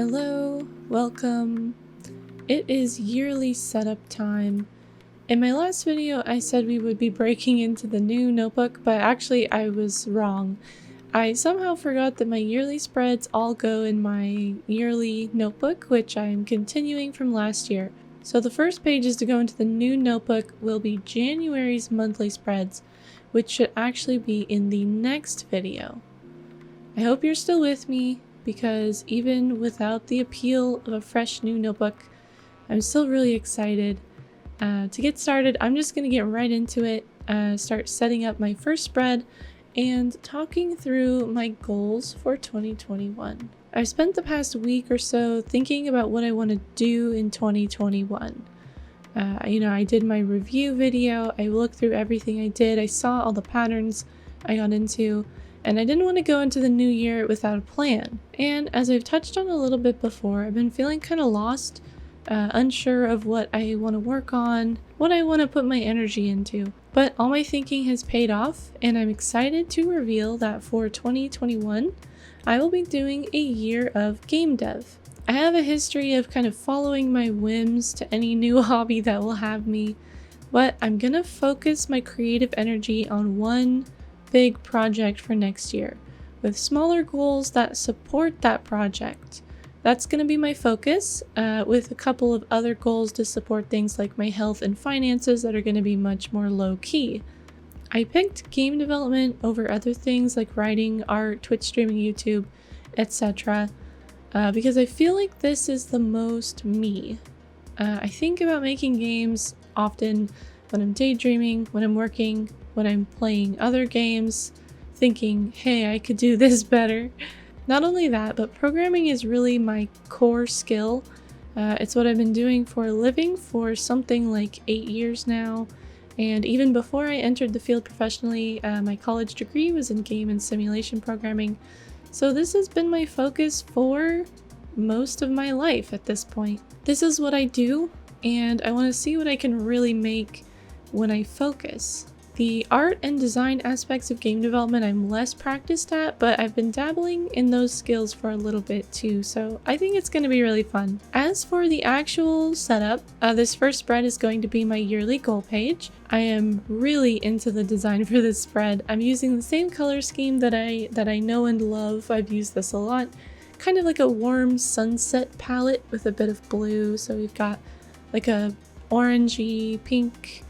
Hello, welcome. It is yearly setup time. In my last video, I said we would be breaking into the new notebook, but actually I was wrong. I somehow forgot that my yearly spreads all go in my yearly notebook, which I am continuing from last year. So the first pages to go into the new notebook will be January's monthly spreads, which should actually be in the next video. I hope you're still with me, because even without the appeal of a fresh new notebook, I'm still really excited. To get started, I'm just going to get right into it, start setting up my first spread, and talking through my goals for 2021. I've spent the past week or so thinking about what I want to do in 2021. I did my review video, I looked through everything I did, I saw all the patterns I got into, and I didn't want to go into the new year without a plan. And as I've touched on a little bit before, I've been feeling kind of lost, unsure of what I want to work on, what I want to put my energy into. But all my thinking has paid off, and I'm excited to reveal that for 2021, I will be doing a year of game dev. I have a history of kind of following my whims to any new hobby that will have me, but I'm gonna focus my creative energy on one big project for next year, with smaller goals that support that project. That's going to be my focus, with a couple of other goals to support things like my health and finances that are going to be much more low-key. I picked game development over other things like writing, art, Twitch streaming, YouTube, etc. Because I feel like this is the most me. I think about making games often when I'm daydreaming, when I'm working, when I'm playing other games, thinking, hey, I could do this better. Not only that, but programming is really my core skill. It's what I've been doing for a living for something like 8 years now. And even before I entered the field professionally, my college degree was in game and simulation programming. So this has been my focus for most of my life at this point. This is what I do, and I want to see what I can really make when I focus. The art and design aspects of game development I'm less practiced at, but I've been dabbling in those skills for a little bit too, so I think it's going to be really fun. As for the actual setup, this first spread is going to be my yearly goal page. I am really into the design for this spread. I'm using the same color scheme that I know and love. I've used this a lot. Kind of like a warm sunset palette with a bit of blue, so we've got like a orangey, pink,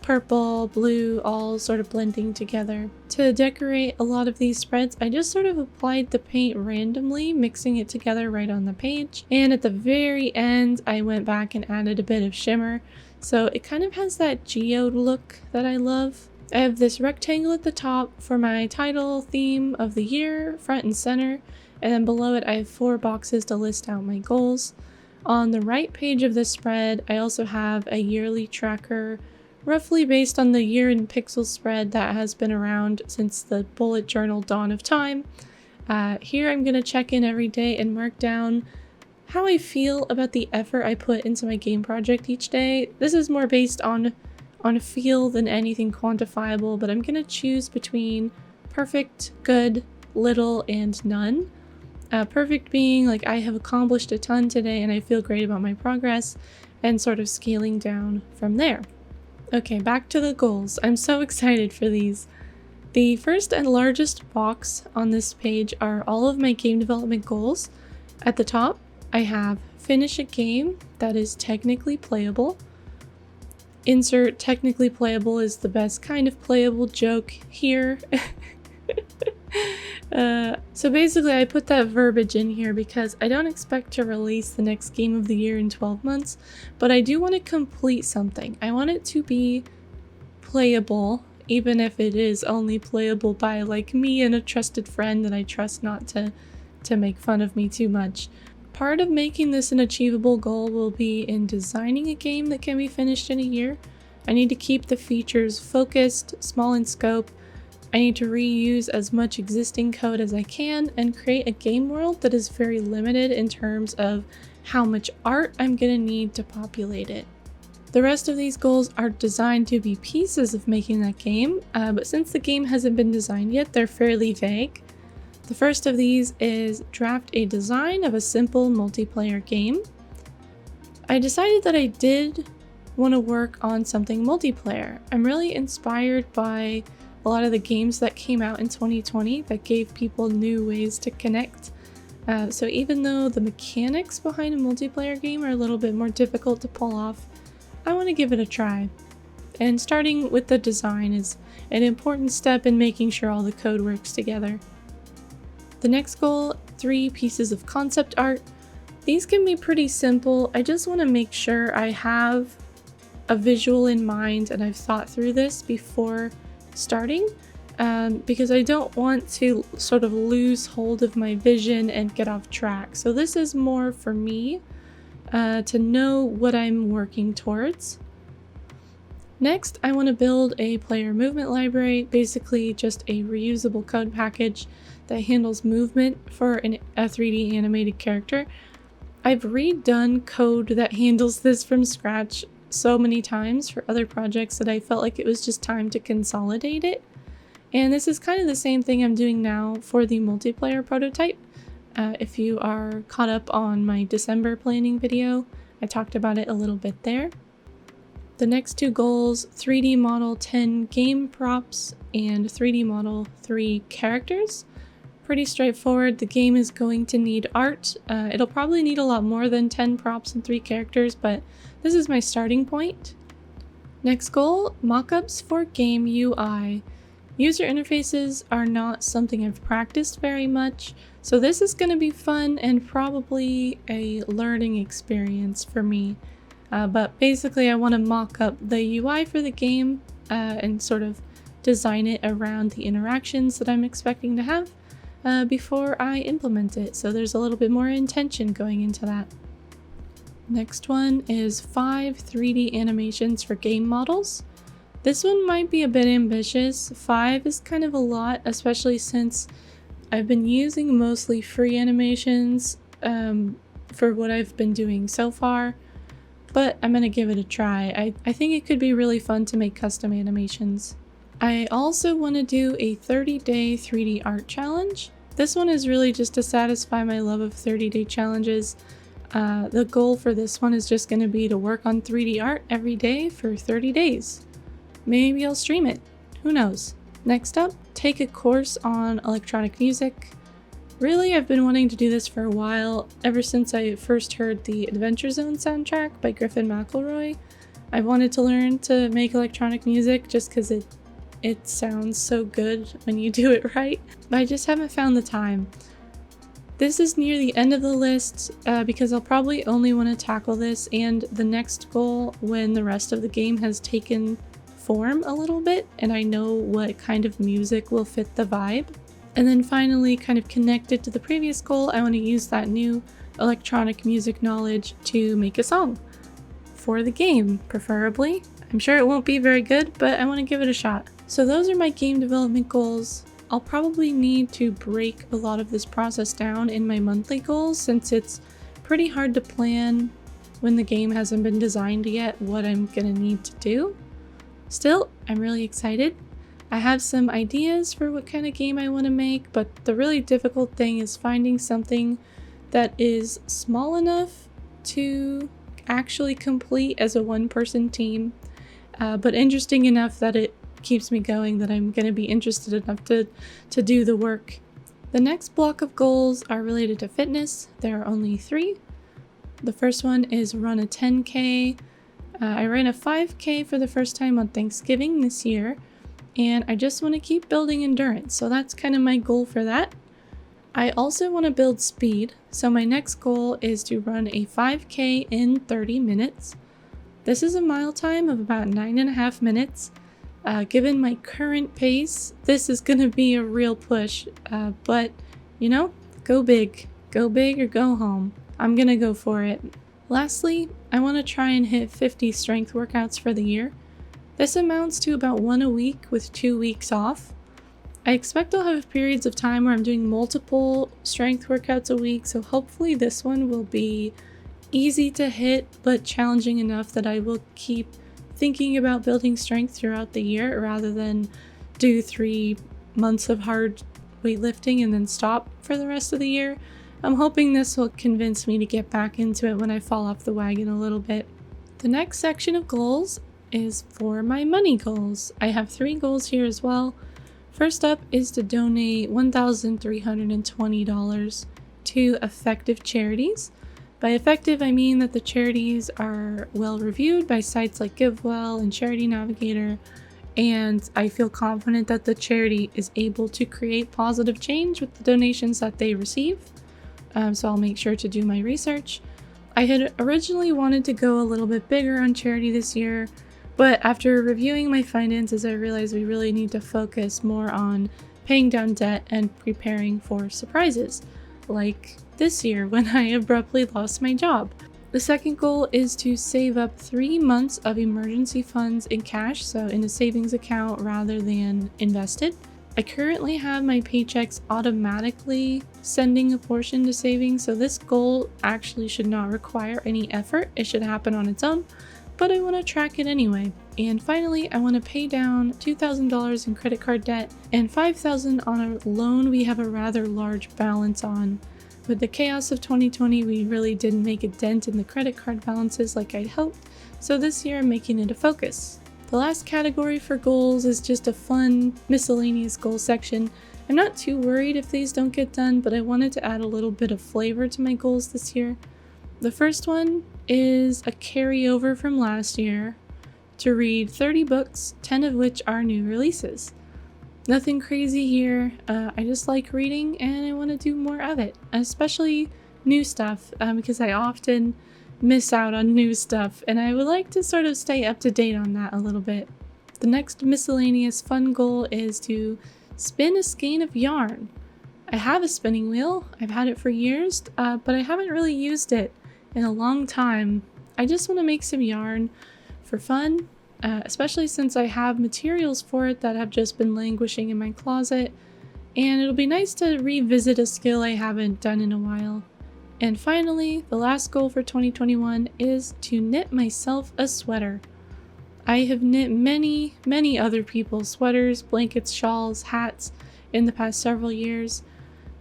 purple, blue, all sort of blending together. To decorate a lot of these spreads, I just sort of applied the paint randomly, mixing it together right on the page. And at the very end, I went back and added a bit of shimmer. So it kind of has that geode look that I love. I have this rectangle at the top for my title theme of the year, front and center. And then below it, I have 4 boxes to list out my goals. On the right page of this spread, I also have a yearly tracker roughly based on the year in pixels spread that has been around since the bullet journal dawn of time. Here I'm going to check in every day and mark down how I feel about the effort I put into my game project each day. This is more based on feel than anything quantifiable, but I'm going to choose between perfect, good, little, and none. Perfect being like I have accomplished a ton today and I feel great about my progress, and sort of scaling down from there. Okay, back to the goals. I'm so excited for these. The first and largest box on this page are all of my game development goals. At the top, I have finish a game that is technically playable. Insert technically playable is the best kind of playable joke here. So basically I put that verbiage in here because I don't expect to release the next game of the year in 12 months, but I do want to complete something. I want it to be playable, even if it is only playable by like me and a trusted friend that I trust not to make fun of me too much. Part of making this an achievable goal will be in designing a game that can be finished in a year. I need to keep the features focused, small in scope. I need to reuse as much existing code as I can and create a game world that is very limited in terms of how much art I'm gonna need to populate it. The rest of these goals are designed to be pieces of making that game, but since the game hasn't been designed yet, they're fairly vague. The first of these is draft a design of a simple multiplayer game. I decided that I did want to work on something multiplayer. I'm really inspired by a lot of the games that came out in 2020 that gave people new ways to connect. So even though the mechanics behind a multiplayer game are a little bit more difficult to pull off, I want to give it a try. And starting with the design is an important step in making sure all the code works together. The next goal, 3 pieces of concept art. These can be pretty simple. I just want to make sure I have a visual in mind and I've thought through this before starting, because I don't want to sort of lose hold of my vision and get off track. So this is more for me to know what I'm working towards. Next, I want to build a player movement library, basically just a reusable code package that handles movement for a 3D animated character. I've redone code that handles this from scratch so many times for other projects that I felt like it was just time to consolidate it. And this is kind of the same thing I'm doing now for the multiplayer prototype. If you are caught up on my December planning video, I talked about it a little bit there. The next 2 goals, 3D model 10 game props and 3D model 3 characters. Pretty straightforward. The game is going to need art. It'll probably need a lot more than 10 props and 3 characters, but this is my starting point. Next goal, mockups for game UI. User interfaces are not something I've practiced very much, so this is going to be fun and probably a learning experience for me. But basically I want to mock up the UI for the game and sort of design it around the interactions that I'm expecting to have before I implement it. So there's a little bit more intention going into that. Next one is 5 3D animations for game models. This one might be a bit ambitious. 5 is kind of a lot, especially since I've been using mostly free animations for what I've been doing so far. But I'm gonna give it a try. I think it could be really fun to make custom animations. I also want to do a 30-day 3D art challenge. This one is really just to satisfy my love of 30-day challenges. The goal for this one is just going to be to work on 3D art every day for 30 days. Maybe I'll stream it. Who knows? Next up, take a course on electronic music. Really, I've been wanting to do this for a while, ever since I first heard the Adventure Zone soundtrack by Griffin McElroy. I wanted to learn to make electronic music just because it sounds so good when you do it right, but I just haven't found the time. This is near the end of the list because I'll probably only want to tackle this and the next goal when the rest of the game has taken form a little bit and I know what kind of music will fit the vibe. And then finally, kind of connected to the previous goal, I want to use that new electronic music knowledge to make a song. For the game, preferably. I'm sure it won't be very good, but I want to give it a shot. So those are my game development goals. I'll probably need to break a lot of this process down in my monthly goals since it's pretty hard to plan when the game hasn't been designed yet what I'm gonna need to do. Still, I'm really excited. I have some ideas for what kind of game I want to make, but the really difficult thing is finding something that is small enough to actually complete as a one-person team, but interesting enough that it keeps me going, that I'm going to be interested enough to do the work. The next block of goals are related to fitness. There are only 3. The first one is run a 10K. I ran a 5K for the first time on Thanksgiving this year, and I just want to keep building endurance, so that's kind of my goal for that. I also want to build speed, so my next goal is to run a 5K in 30 minutes. This is a mile time of about 9.5 minutes. Given my current pace, this is going to be a real push, but you know, go big or go home. I'm going to go for it. Lastly, I want to try and hit 50 strength workouts for the year. This amounts to about 1 a week with 2 weeks off. I expect I'll have periods of time where I'm doing multiple strength workouts a week, so hopefully this one will be easy to hit but challenging enough that I will keep thinking about building strength throughout the year rather than do 3 months of hard weightlifting and then stop for the rest of the year. I'm hoping this will convince me to get back into it when I fall off the wagon a little bit. The next section of goals is for my money goals. I have 3 goals here as well. First up is to donate $1,320 to effective charities. By effective, I mean that the charities are well reviewed by sites like GiveWell and Charity Navigator, and I feel confident that the charity is able to create positive change with the donations that they receive. So I'll make sure to do my research. I had originally wanted to go a little bit bigger on charity this year, but after reviewing my finances, I realized we really need to focus more on paying down debt and preparing for surprises, like this year when I abruptly lost my job. The second goal is to save up 3 months of emergency funds in cash, so in a savings account rather than invested. I currently have my paychecks automatically sending a portion to savings, so this goal actually should not require any effort. It should happen on its own, but I want to track it anyway. And finally, I want to pay down $2,000 in credit card debt and $5,000 on a loan we have a rather large balance on. With the chaos of 2020, we really didn't make a dent in the credit card balances like I'd hoped, so this year I'm making it a focus. The last category for goals is just a fun, miscellaneous goal section. I'm not too worried if these don't get done, but I wanted to add a little bit of flavor to my goals this year. The first one is a carryover from last year to read 30 books, 10 of which are new releases. Nothing crazy here, I just like reading and I want to do more of it, especially new stuff, because I often miss out on new stuff and I would like to sort of stay up to date on that a little bit. The next miscellaneous fun goal is to spin a skein of yarn. I have a spinning wheel, I've had it for years, but I haven't really used it in a long time. I just want to make some yarn for fun, especially since I have materials for it that have just been languishing in my closet, and it'll be nice to revisit a skill I haven't done in a while. And finally, the last goal for 2021 is to knit myself a sweater. I have knit many other people's sweaters, blankets, shawls, hats in the past several years,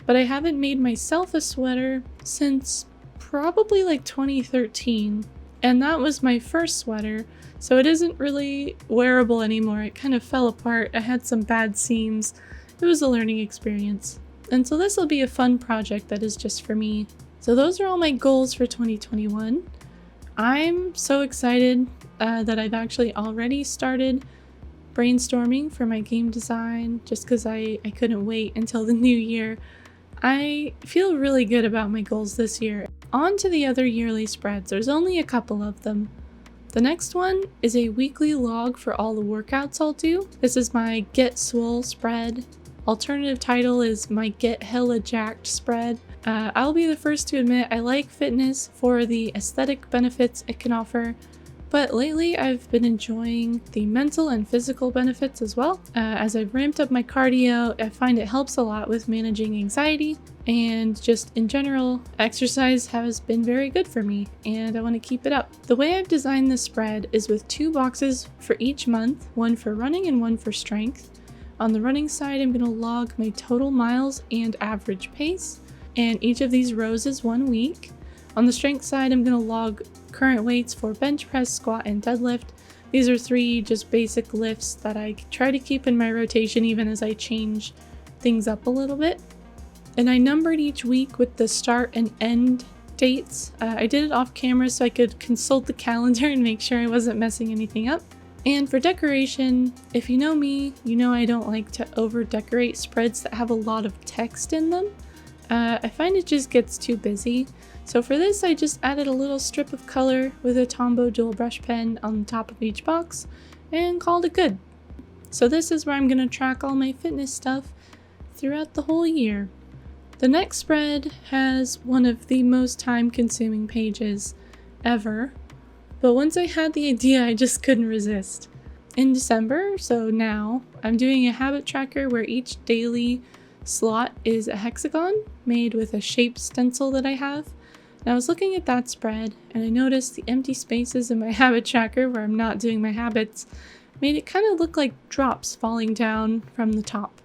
but I haven't made myself a sweater since probably like 2013, and that was my first sweater, so it isn't really wearable anymore. It kind of fell apart. I had some bad seams. It was a learning experience. And so this will be a fun project that is just for me. So those are all my goals for 2021. I'm so excited that I've actually already started brainstorming for my game design just because I couldn't wait until the new year. I feel really good about my goals this year. On to the other yearly spreads. There's only a couple of them. The next one is a weekly log for all the workouts I'll do. This is my Get Swole spread. Alternative title is my Get Hella Jacked spread. I'll be the first to admit I like fitness for the aesthetic benefits it can offer, but lately I've been enjoying the mental and physical benefits as well. As I've ramped up my cardio, I find it helps a lot with managing anxiety, and just in general, exercise has been very good for me, and I want to keep it up. The way I've designed this spread is with 2 boxes for each month, one for running and one for strength. On the running side, I'm going to log my total miles and average pace, and each of these rows is 1 week. On the strength side, I'm going to log current weights for bench press, squat, and deadlift. These are 3 just basic lifts that I try to keep in my rotation even as I change things up a little bit. And I numbered each week with the start and end dates. I did it off camera so I could consult the calendar and make sure I wasn't messing anything up. And for decoration, if you know me, you know I don't like to over-decorate spreads that have a lot of text in them. I find it just gets too busy. So for this, I just added a little strip of color with a Tombow dual brush pen on the top of each box and called it good. So this is where I'm going to track all my fitness stuff throughout the whole year. The next spread has one of the most time-consuming pages ever, but once I had the idea, I just couldn't resist. In December, so now, I'm doing a habit tracker where each daily slot is a hexagon made with a shaped stencil that I have. And I was looking at that spread and I noticed the empty spaces in my habit tracker where I'm not doing my habits made it kind of look like drops falling down from the top.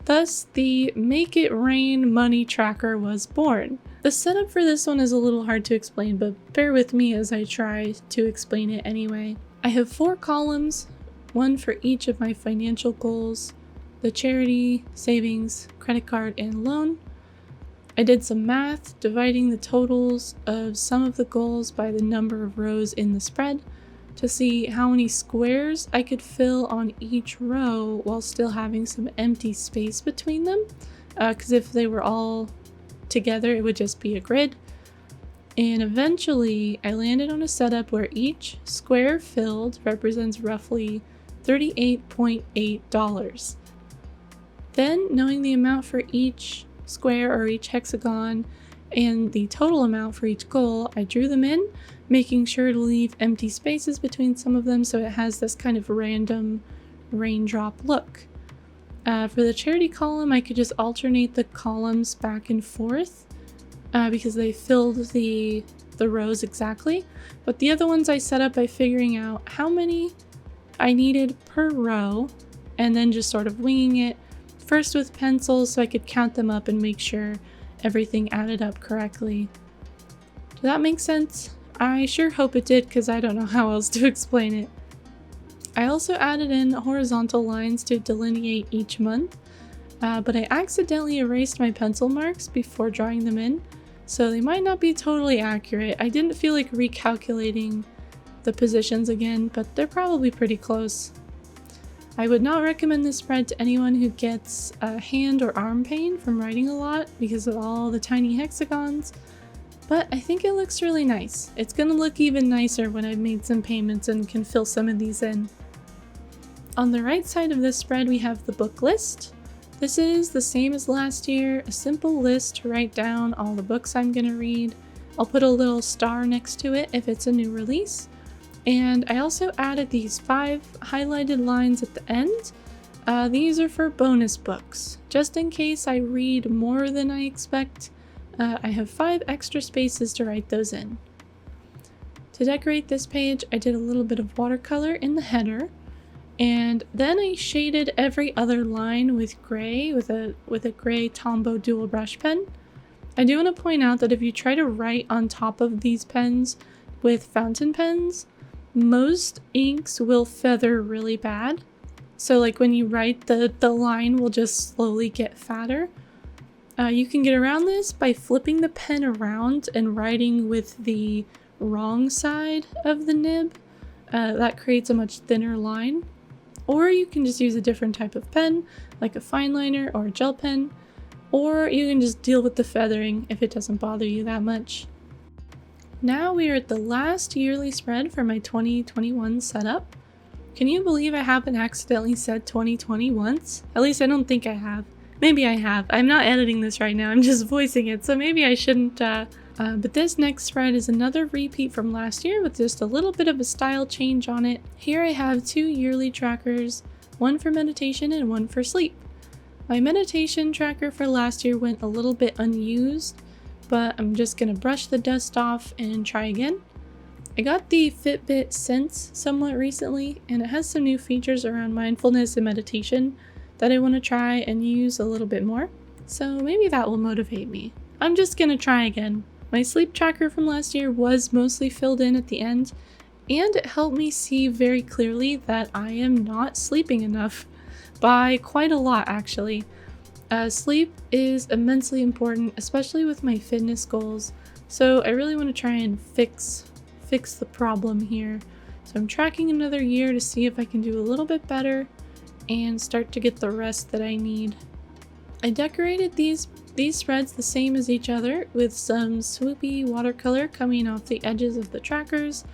Thus, the Make It Rain money tracker was born. The setup for this one is a little hard to explain, but bear with me as I try to explain it anyway. I have 4 columns, one for each of my financial goals: the charity, savings, credit card, and loan. I did some math, dividing the totals of some of the goals by the number of rows in the spread to see how many squares I could fill on each row while still having some empty space between them, because if they were all together it would just be a grid. And eventually I landed on a setup where each square filled represents roughly $38.8. Then, knowing the amount for each square or each hexagon and the total amount for each goal, I drew them in, making sure to leave empty spaces between some of them so it has this kind of random raindrop look. For the charity column, I could just alternate the columns back and forth because they filled the rows exactly. But the other ones I set up by figuring out how many I needed per row and then just sort of winging it, first with pencils so I could count them up and make sure everything added up correctly. Does that make sense? I sure hope it did, because I don't know how else to explain it. I also added in horizontal lines to delineate each month, but I accidentally erased my pencil marks before drawing them in, so they might not be totally accurate. I didn't feel like recalculating the positions again, but they're probably pretty close. I would not recommend this spread to anyone who gets hand or arm pain from writing a lot because of all the tiny hexagons, but I think it looks really nice. It's gonna look even nicer when I've made some payments and can fill some of these in. On the right side of this spread we have the book list. This is the same as last year, a simple list to write down all the books I'm gonna read. I'll put a little star next to it if it's a new release. And I also added these 5 highlighted lines at the end. These are for bonus books. Just in case I read more than I expect, I have 5 extra spaces to write those in. To decorate this page, I did a little bit of watercolor in the header, and then I shaded every other line with gray with a gray Tombow dual brush pen. I do want to point out that if you try to write on top of these pens with fountain pens, most inks will feather really bad. So like when you write, the line will just slowly get fatter. You can get around this by flipping the pen around and writing with the wrong side of the nib. That creates a much thinner line. Or you can just use a different type of pen, like a fine liner or a gel pen. Or you can just deal with the feathering if it doesn't bother you that much. Now we are at the last yearly spread for my 2021 setup. Can you believe I haven't accidentally said 2020 once? At least I don't think I have. Maybe I have. I'm not editing this right now, I'm just voicing it, so maybe I shouldn't. But this next spread is another repeat from last year with just a little bit of a style change on it. Here I have 2 yearly trackers, one for meditation and one for sleep. My meditation tracker for last year went a little bit unused, but I'm just gonna brush the dust off and try again. I got the Fitbit Sense somewhat recently, and it has some new features around mindfulness and meditation that I want to try and use a little bit more, so maybe that will motivate me. I'm just gonna try again. My sleep tracker from last year was mostly filled in at the end, and it helped me see very clearly that I am not sleeping enough, by quite a lot actually. Sleep is immensely important, especially with my fitness goals, so I really want to try and fix the problem here. So I'm tracking another year to see if I can do a little bit better and start to get the rest that I need. I decorated these spreads the same as each other with some swoopy watercolor coming off the edges of the trackers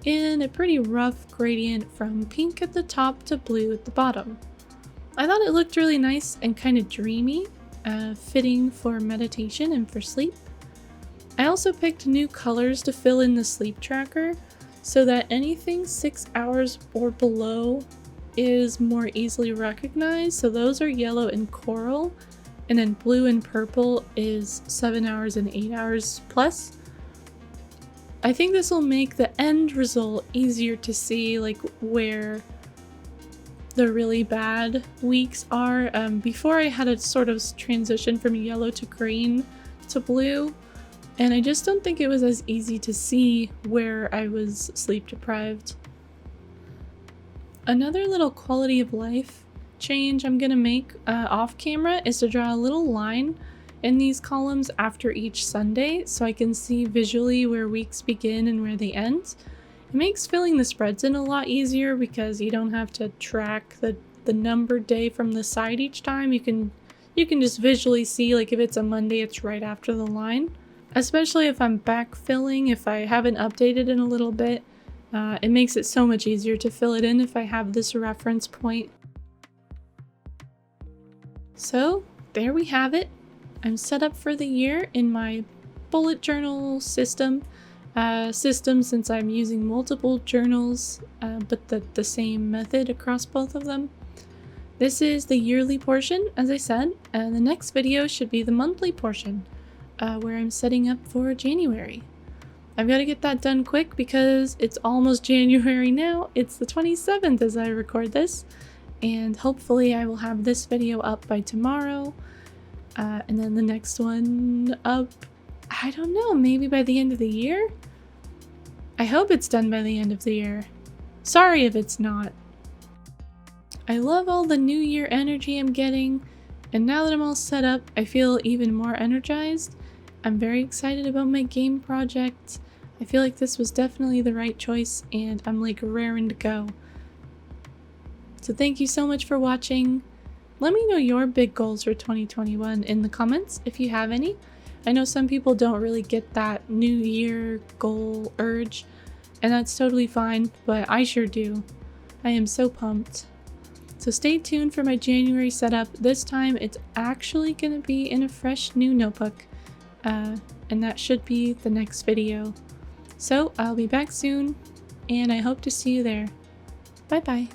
in a pretty rough gradient from pink at the top to blue at the bottom. I thought it looked really nice and kind of dreamy, fitting for meditation and for sleep. I also picked new colors to fill in the sleep tracker so that anything 6 hours or below is more easily recognized. So those are yellow and coral, and then blue and purple is 7 hours and 8 hours plus. I think this will make the end result easier to see, like where the really bad weeks are. Before I had a sort of transition from yellow to green to blue, and I just don't think it was as easy to see where I was sleep deprived. Another little quality of life change I'm gonna make off camera is to draw a little line in these columns after each Sunday so I can see visually where weeks begin and where they end. It makes filling the spreads in a lot easier because you don't have to track the numbered day from the side each time. You can just visually see, like, if it's a Monday, it's right after the line. Especially if I'm backfilling, if I haven't updated in a little bit, it makes it so much easier to fill it in if I have this reference point. So there we have it. I'm set up for the year in my bullet journal system. Since I'm using multiple journals, but the same method across both of them. This is the yearly portion, as I said, and the next video should be the monthly portion, where I'm setting up for January. I've got to get that done quick because it's almost January now. It's the 27th as I record this, and hopefully I will have this video up by tomorrow, and then the next one up, I don't know, maybe by the end of the year? I hope it's done by the end of the year. Sorry if it's not. I love all the new year energy I'm getting, and now that I'm all set up, I feel even more energized. I'm very excited about my game project. I feel like this was definitely the right choice, and I'm like raring to go. So thank you so much for watching. Let me know your big goals for 2021 in the comments if you have any. I know some people don't really get that new year goal urge, and that's totally fine, but I sure do. I am so pumped. So stay tuned for my January setup. This time it's actually going to be in a fresh new notebook, and that should be the next video. So I'll be back soon, and I hope to see you there. Bye bye.